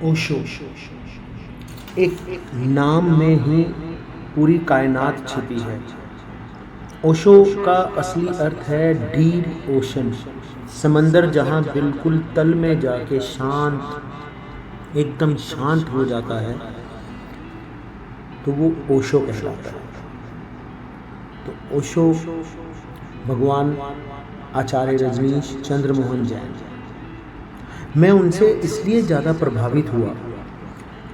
ओशो, एक नाम में ही पूरी कायनात छिपी है। ओशो का असली अर्थ है डीप ओशन, समंदर जहाँ बिल्कुल तल में जाके शांत, एकदम शांत हो जाता है, तो वो ओशो कहलाता है। तो ओशो भगवान आचार्य रजनीश चंद्र मोहन जैन, मैं उनसे इसलिए ज़्यादा प्रभावित हुआ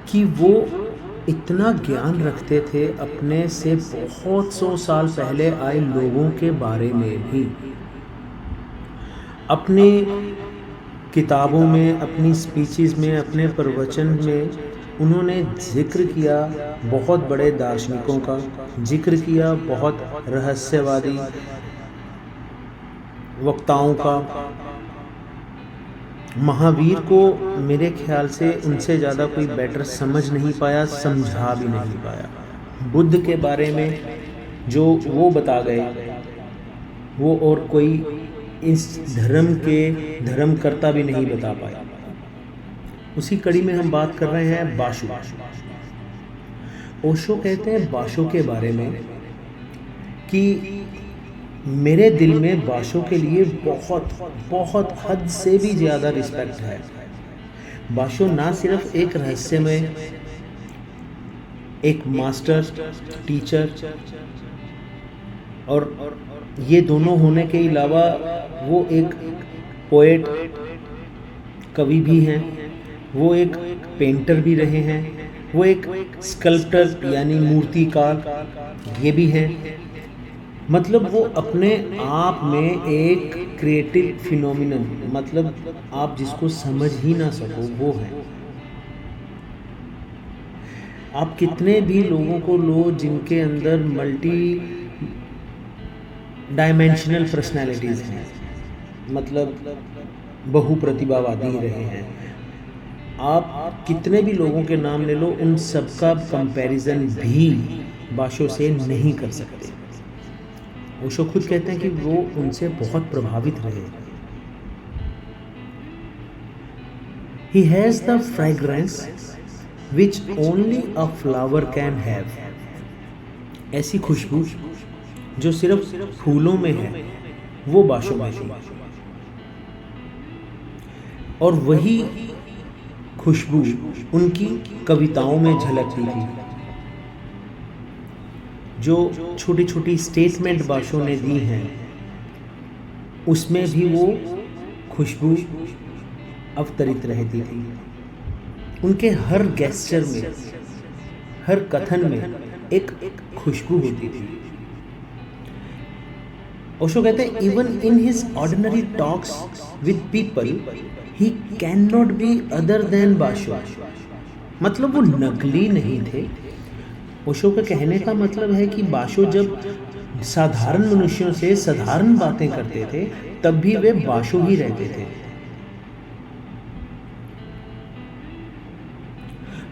कि वो इतना ज्ञान रखते थे अपने से बहुत 100 साल पहले आए लोगों के बारे में भी। अपनी किताबों में, अपनी स्पीचेस में, अपने प्रवचन में उन्होंने जिक्र किया बहुत बड़े दार्शनिकों का, जिक्र किया बहुत रहस्यवादी वक्ताओं का। महावीर को मेरे ख्याल से उनसे ज़्यादा कोई बेटर समझ नहीं पाया, समझा भी नहीं पाया। बुद्ध के बारे में जो वो बता गए, वो और कोई इस धर्म के धर्मकर्ता भी नहीं बता पाया। उसी कड़ी में हम बात कर रहे हैं बाशो। ओशो कहते हैं बाशो के बारे में कि मेरे दिल में बाशो के लिए बहुत बहुत हद से भी ज़्यादा रिस्पेक्ट है। बाशो ना सिर्फ एक रहस्यमय, एक मास्टर टीचर और ये दोनों होने के अलावा वो एक पोएट, कवि भी हैं, वो एक पेंटर भी रहे हैं, वो एक स्कल्प्टर यानी मूर्तिकार ये भी हैं। मतलब वो अपने आप में एक क्रिएटिव फिनोमिनन, मतलब आप जिसको समझ ही ना सको वो है। आप कितने भी लोगों को लो जिनके अंदर मल्टी डायमेंशनल पर्सनैलिटीज़ हैं, मतलब बहुप्रतिभावादी रहे हैं, आप कितने भी लोगों के नाम ले लो, उन सबका कंपैरिजन भी बाशो से नहीं कर सकते। ओशो खुद कहते हैं कि वो उनसे बहुत प्रभावित रहे। He has the fragrance which only a flower can have. ऐसी खुशबू जो सिर्फ फूलों में है, वो बाशो में थी। और वही खुशबू उनकी कविताओं में झलकती थी। जो छोटी छोटी स्टेटमेंट बाशो ने दी हैं, उसमें भी वो खुशबू अवतरित रहती थी। उनके हर गेस्चर में, हर कथन में एक खुशबू होती थी। ओशो कहते हैं even in his ordinary talks with people he can not be other than Basho. मतलब वो नकली नहीं थे। ओशो के कहने का मतलब है कि बाशो जब साधारण मनुष्यों से साधारण बातें करते थे, तब भी वे बाशो ही रहते थे।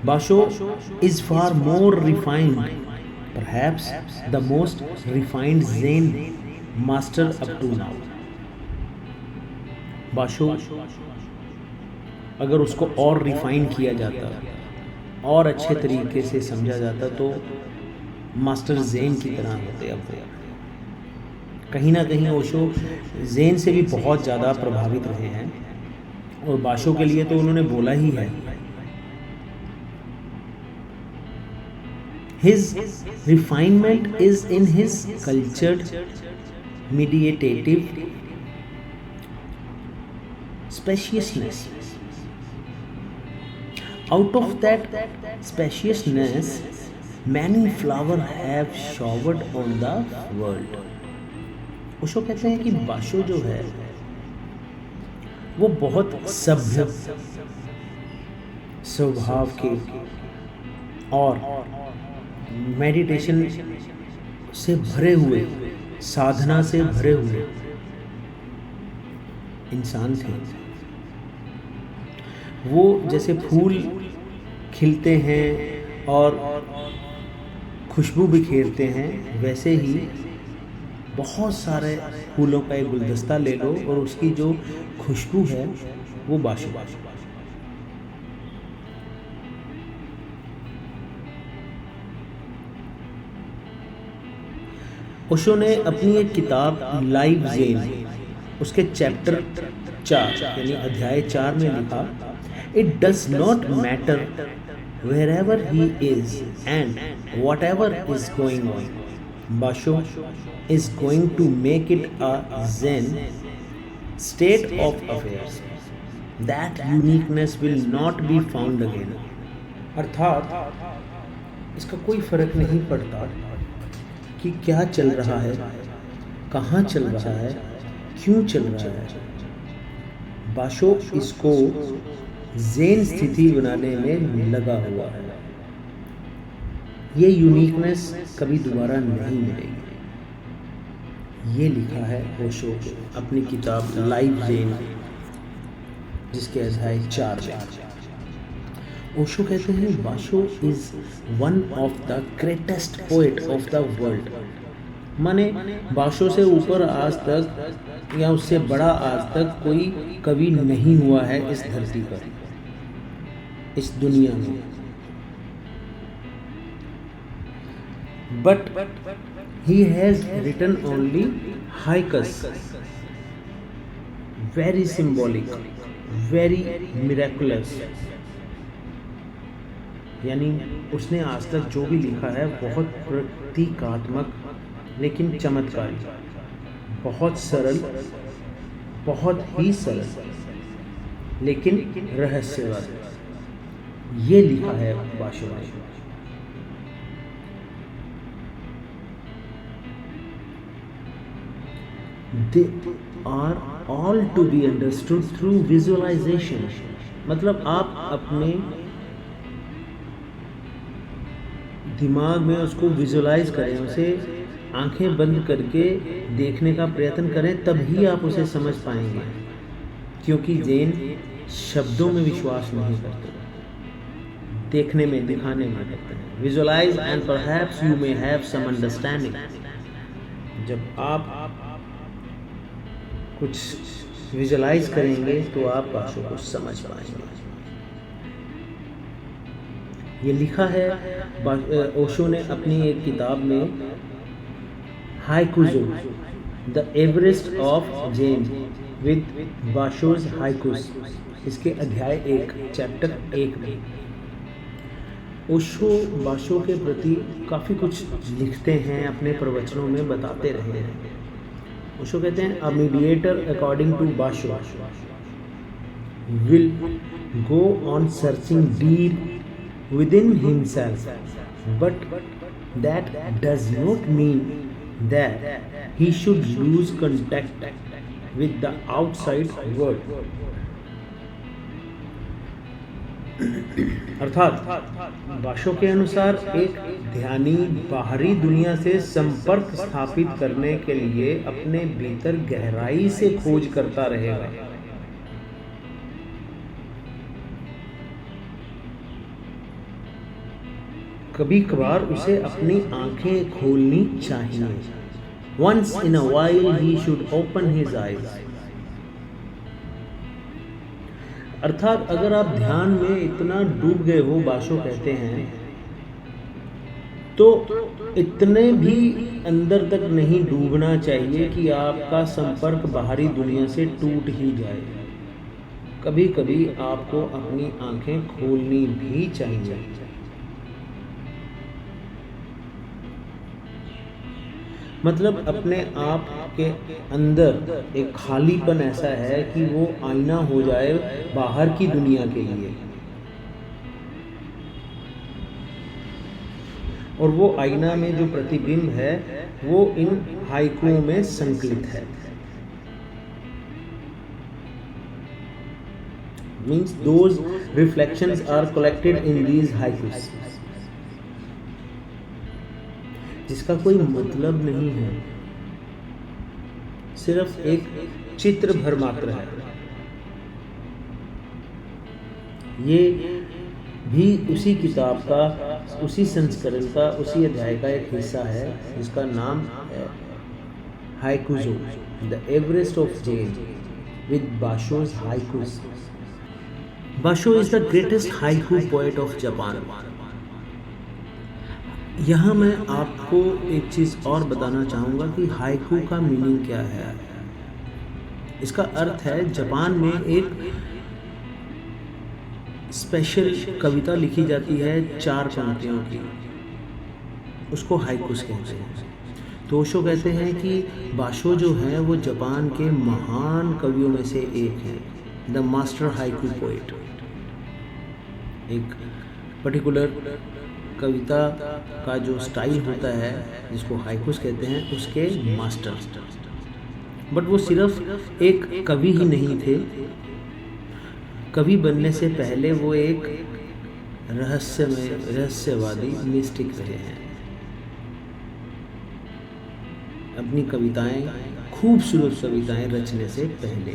बाशो is far more refined, perhaps the most refined Zen master up to now. बाशो अगर उसको और रिफाइन किया जाता और अच्छे तरीके से समझा जाता तो मास्टर ज़ेन की तरह होते। अब कहीं ना कहीं ओशो ज़ेन से भी बहुत ज़्यादा प्रभावित रहे हैं, और बाशो के लिए तो उन्होंने बोला ही है। His refinement is in his cultured, meditative spaciousness. Out of that spaciousness, many flowers have showered on the world. Osho कहते हैं कि बाशो जो है वो बहुत सभ्य स्वभाव के और मेडिटेशन से भरे हुए, साधना से भरे हुए इंसान थे। वो जैसे फूल खिलते हैं और खुशबू बिखेरते हैं, वैसे ही बहुत सारे फूलों का एक गुलदस्ता ले लो और उसकी जो खुशबू है वो बाशो। ओशो ने अपनी एक किताब लाइव ज़ेन उसके चैप्टर 4 यानी अध्याय 4 में लिखा, it does not matter wherever he is and whatever is going on, Basho is going to make it a Zen state of affairs. That uniqueness will not be found again. अर्थात इसका कोई फर्क नहीं पड़ता कि क्या चल रहा है, कहाँ चल रहा है, क्यों चल रहा है। बाशो इसको ज़ेन स्थिति बनाने में लगा हुआ है। ये यूनिकनेस कभी दोबारा नहीं मिलेगी। ये लिखा है ओशो अपनी किताब लाइव ज़ेन जिसके अध्याय 4 में। ओशो कहते हैं Basho is one of the greatest poet of the world. माने बाशो से ऊपर आज तक या उससे बड़ा आज तक कोई कवि नहीं हुआ है इस धरती पर, इस दुनिया में। But he has written only haikus, very symbolic, very miraculous. यानी उसने आज तक जो भी लिखा है बहुत प्रतीकात्मक लेकिन चमत्कारी, बहुत सरल, बहुत ही सरल लेकिन रहस्यवाद। ये लिखा है बाशो ने। They are all to be understood through visualization। मतलब आप अपने दिमाग में उसको विजुलाइज करें, उसे आंखें बंद करके देखने का प्रयत्न करें, तभी आप उसे समझ पाएंगे। क्योंकि ज़ेन शब्दों में विश्वास नहीं करते, देखने में, दिखाने में करते हैं। Visualise and perhaps you may have some understanding. जब आप कुछ विजुलाइज करेंगे तो आप बाशो को समझ पाएंगे। ये लिखा है ओशो ने अपनी एक किताब में Hyakujo the Everest of Zen with Basho's haikus, इसके अध्याय 1 चैप्टर 1 में। ओशो बाशो के प्रति काफ़ी कुछ लिखते हैं, अपने प्रवचनों में बताते रहे हैं। ओशो कहते हैं a meditator according to Basho will go on searching deep within himself, but that does not mean that he should lose contact with the outside world. अर्थात बाशो के अनुसार एक ध्यानी बाहरी दुनिया से संपर्क स्थापित करने के लिए अपने भीतर गहराई से खोज करता रहेगा। कभी कभार उसे अपनी आंखें खोलनी चाहिए। Once in a while he should open his eyes। अर्थात अगर आप ध्यान में इतना डूब गए हो, बाशो कहते हैं, तो इतने भी अंदर तक नहीं डूबना चाहिए कि आपका संपर्क बाहरी दुनिया से टूट ही जाए। कभी कभी आपको अपनी आंखें खोलनी भी चाहिए। मतलब अपने आप के अंदर एक खालीपन ऐसा है कि वो आईना हो जाए बाहर की दुनिया के लिए, और वो आईना में जो प्रतिबिंब है वो इन हाइकुओं में संकलित है। Means those reflections are collected in these haikus, जिसका कोई मतलब नहीं है, सिर्फ एक चित्र भर मात्र है। ये भी उसी किताब का, उसी संस्करण का, उसी अध्याय का एक हिस्सा है जिसका नाम है Hyakujo the Everest of Zen with Basho's haikus. Basho is the greatest haiku poet of Japan. यहाँ मैं आपको एक चीज़ और बताना चाहूँगा कि हाइकू का मीनिंग क्या है। इसका अर्थ है जापान में एक स्पेशल कविता लिखी जाती है 4 पंक्तियों की, उसको हाइकुस कहते हैं। तो ओशो कहते हैं कि बाशो जो है वो जापान के महान कवियों में से एक है, द मास्टर हाइकू पोइट। एक पर्टिकुलर कविता का जो स्टाइल होता है जिसको हाइकुस कहते हैं, उसके मास्टर। बट वो सिर्फ एक कवि ही नहीं थे, कवि बनने से पहले वो एक रहस्यवादी मिस्टिक रहे हैं। अपनी कविताएं, खूबसूरत कविताएं रचने से पहले,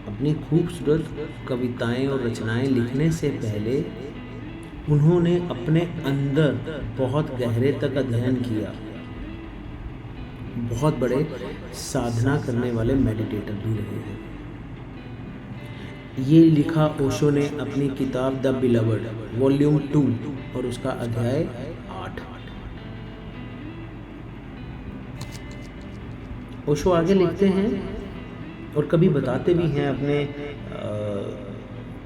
अपनी खूबसूरत कविताएं और रचनाएं लिखने से पहले उन्होंने अपने अंदर बहुत गहरे तक अध्ययन किया। बहुत बड़े साधना करने वाले मेडिटेटर भी रहे हैं। ये लिखा ओशो ने अपनी किताब द बिलवर्ड वॉल्यूम 2 और उसका अध्याय 8। ओशो आगे लिखते हैं और कभी बताते भी हैं अपने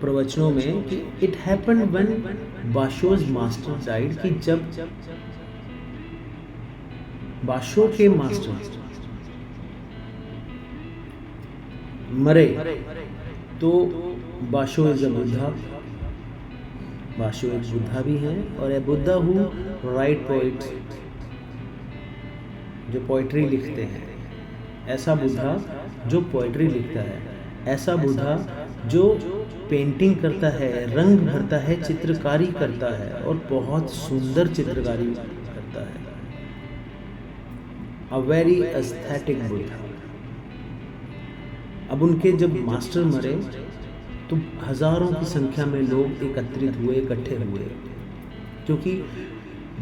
प्रवचनों में कि it happened when Basho's master died, कि जब बाशो के मास्टर मरे तो बाशो इज अ बुद्धा, बाशो एक बुद्धा भी हैं, और ए बुद्धा हु राइट पोइट्स, जो पोइट्री लिखते हैं। ऐसा बुद्धा जो पोइट्री लिखता है, ऐसा बुद्धा जो पेंटिंग करता है, रंग भरता है, चित्रकारी करता है और बहुत सुंदर चित्रकारी करता है। A very aesthetic Buddha. अब उनके जब मास्टर मरे तो हजारों की संख्या में लोग एकत्रित हुए, इकट्ठे हुए, क्योंकि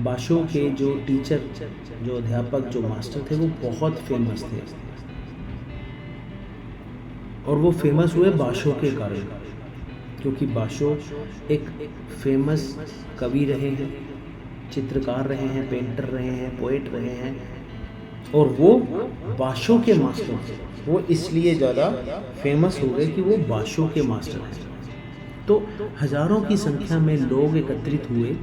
बाशो के जो टीचर, जो अध्यापक, जो मास्टर थे, वो बहुत फेमस थे। और वो फेमस हुए बाशो के कारण, क्योंकि बाशो एक फेमस कवि रहे हैं, चित्रकार रहे हैं, पेंटर रहे हैं, पोएट रहे हैं, और वो बाशो के मास्टर थे। वो इसलिए ज़्यादा फेमस हो गए कि वो बाशो के मास्टर हैं। तो हजारों की संख्या में लोग एकत्रित हुए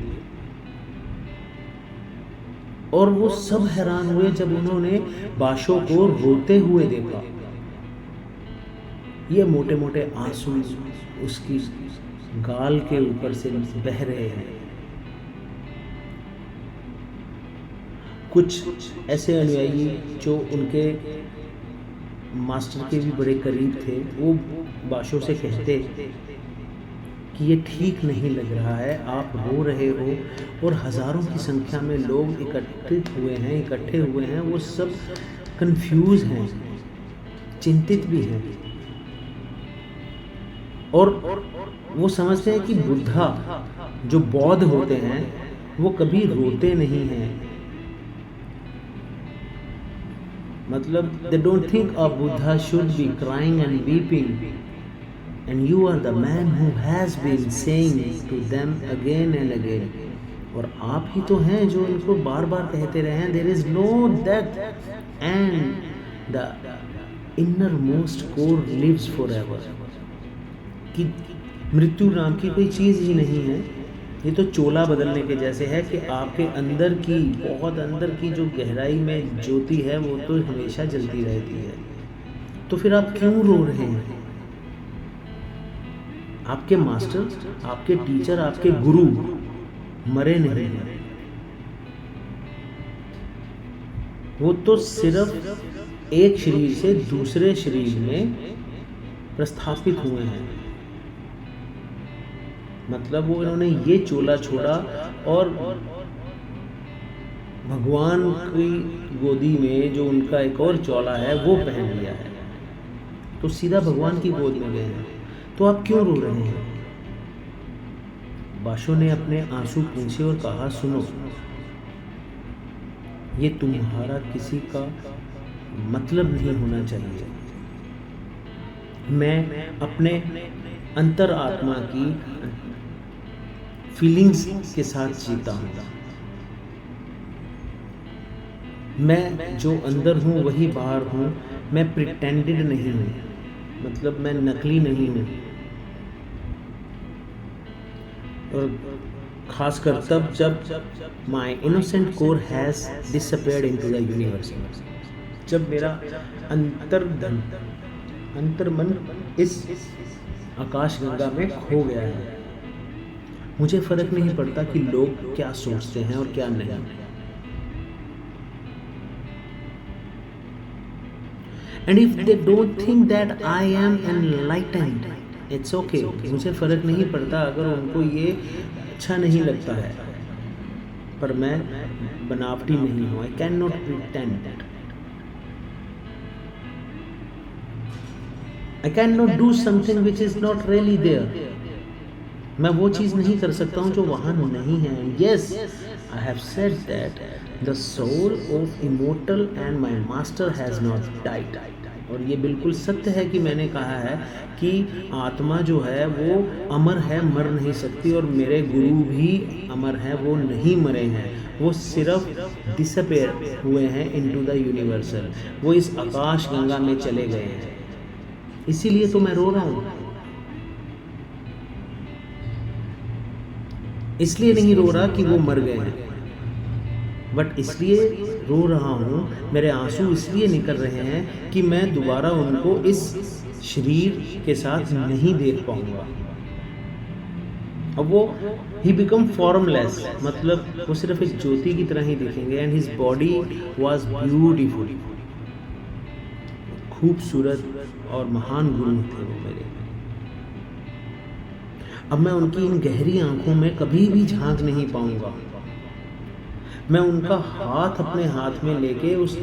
और वो सब हैरान हुए जब उन्होंने बाशो को रोते हुए देखा। ये मोटे मोटे आंसू उसकी गाल के ऊपर से बह रहे हैं। कुछ ऐसे अनुयायी जो उनके मास्टर के भी बड़े करीब थे, वो बाशो से कहते कि ये ठीक नहीं लग रहा है, आप रो रहे हो और हजारों की संख्या में लोग इकट्ठे हुए हैं, वो सब कंफ्यूज हैं, चिंतित भी हैं, और वो समझते हैं कि बुद्धा, जो बौद्ध होते हैं, वो कभी रोते नहीं हैं। मतलब they don't think a Buddha should be crying and weeping, and you are the man who has been saying to them again and again. और आप ही तो हैं जो इनको बार बार कहते रहे हैं, there is no death and the innermost core lives forever, कि मृत्यु नाम की कोई चीज़ ही नहीं है। ये तो चोला बदलने के जैसे है कि आपके अंदर की, बहुत अंदर की जो गहराई में ज्योति है, वो तो हमेशा जलती रहती है। तो फिर आप क्यों रो रहे हैं? आपके मास्टर, आपके टीचर, आपके गुरु मरे नहीं हैं, वो तो सिर्फ एक शरीर से दूसरे शरीर में प्रस्थापित हुए हैं। मतलब वो इन्होंने ये चोला छोड़ा और भगवान की गोदी में जो उनका एक और चोला है वो पहन लिया है, तो सीधा भगवान की गोद में गए हैं। तो आप क्यों रो रहे हैं? बाशो ने अपने आंसू पूंछे और कहा, सुनो, ये तुम्हारा किसी का मतलब नहीं होना चाहिए। मैं अपने अंतर आत्मा की फीलिंग्स के साथ जीता हूँ। मैं जो अंदर हूँ वही बाहर हूँ, मैं प्रिटेंडेड नहीं हूँ, मतलब मैं नकली नहीं हूँ। और खासकर तब जब my innocent core has disappeared into the universe, जब मेरा अंतर्मन इस आकाश गंगा में खो गया है। मुझे फ़र्क नहीं पड़ता कि लोग क्या सोचते हैं और क्या नहीं। And if they don't think that I am enlightened, it's okay. मुझे फ़र्क नहीं पड़ता अगर उनको ये अच्छा नहीं लगता है, पर मैं बनावटी नहीं हूँ। I can not pretend, I can not do something which is not really there. मैं वो चीज़ नहीं कर सकता हूँ जो वहाँ नहीं है। Yes, I have said that the soul of immortal and my master has not died. और ये बिल्कुल सत्य है कि मैंने कहा है कि आत्मा जो है वो अमर है, मर नहीं सकती। और मेरे गुरु भी अमर हैं, वो नहीं मरे हैं, वो सिर्फ डिसअपेयर हुए हैं इनटू द यूनिवर्सल। वो इस आकाश गंगा में चले गए हैं। इसीलिए तो मैं रो रहा हूँ, इसलिए नहीं रो रहा कि वो मर गए हैं, बट इसलिए रो रहा हूँ, मेरे आंसू इसलिए निकल रहे हैं कि मैं दोबारा उनको इस शरीर के साथ नहीं देख पाऊँगा। अब वो ही बिकम फॉर्मलेस, मतलब वो सिर्फ एक ज्योति की तरह ही दिखेंगे। And his body was beautiful, खूबसूरत और महान गुरु थे वो मेरे। अब मैं उनकी इन गहरी आंखों में कभी भी झांक नहीं पाऊंगा। मैं उनका हाथ अपने हाथ में लेके उस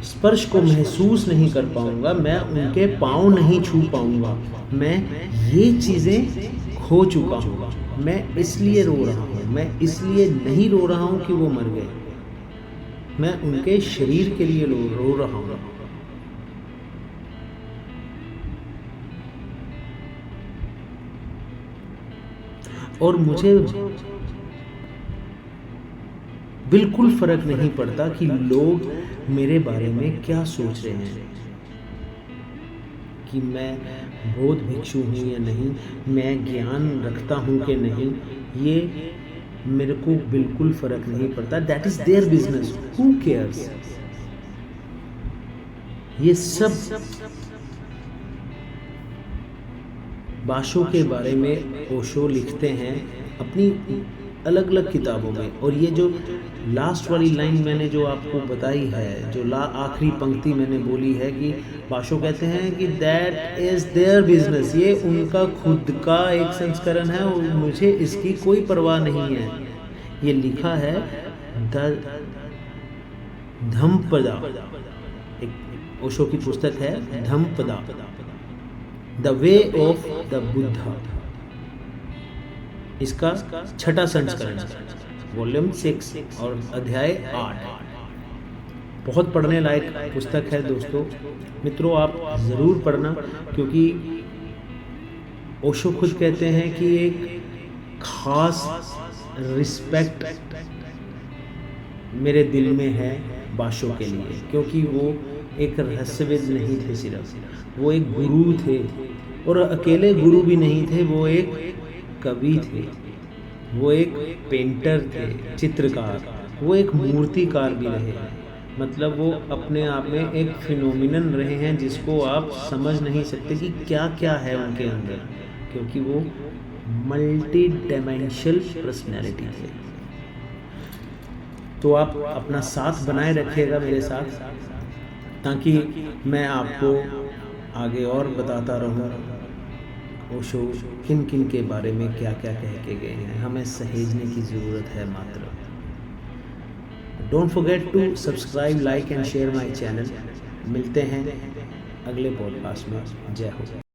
स्पर्श को महसूस नहीं कर पाऊंगा। मैं उनके पाँव नहीं छू पाऊंगा। मैं ये चीज़ें खो चुका हूँ। मैं इसलिए रो रहा हूँ। मैं इसलिए नहीं रो रहा हूँ कि वो मर गए, मैं उनके शरीर के लिए रो रहा हूँ। और मुझे बिल्कुल फर्क नहीं पड़ता कि लोग मेरे बारे में क्या सोच रहे हैं, कि मैं बौद्ध भिक्षु हूँ या नहीं, मैं ज्ञान रखता हूँ कि नहीं, ये मेरे को बिल्कुल फर्क नहीं पड़ता। That is their business, who cares. ये सब बाशो के बारे में ओशो लिखते हैं अपनी अलग अलग किताबों में। और ये जो लास्ट वाली लाइन मैंने जो आपको बताई है, जो आखिरी पंक्ति मैंने बोली है कि बाशो कहते हैं कि दैट इज़ देयर बिजनेस, ये उनका खुद का एक संस्करण है और मुझे इसकी कोई परवाह नहीं है। ये लिखा है धम्मपदा, एक ओशो की पुस्तक है Dhammapada, the way of the Buddha. इसका छठा संस्करण, वॉल्यूम 6 और अध्याय 8। बहुत पढ़ने लायक पुस्तक है दोस्तों, मित्रों, आप ज़रूर पढ़ना, क्योंकि ओशो खुद कहते हैं कि एक खास रिस्पेक्ट मेरे दिल में है बाशो के लिए, क्योंकि वो एक रहस्यविद नहीं थे, सिर्फ वो एक गुरु थे। और अकेले गुरु भी नहीं थे, वो एक कवि थे, वो एक पेंटर थे, चित्रकार, वो एक मूर्तिकार भी रहे। मतलब वो अपने आप में एक फिनोमिनन रहे हैं जिसको आप समझ नहीं सकते कि क्या क्या है उनके अंदर, क्योंकि वो मल्टी डायमेंशनल पर्सनैलिटी थे। तो आप अपना साथ बनाए रखिएगा मेरे साथ, ताकि मैं आपको आगे और बताता रहूं ओशो किन किन के बारे में क्या क्या कह के गए हैं। हमें सहेजने की ज़रूरत है मात्र। Don't forget to subscribe, like and share my channel. मिलते हैं अगले पॉडकास्ट में। जय हो।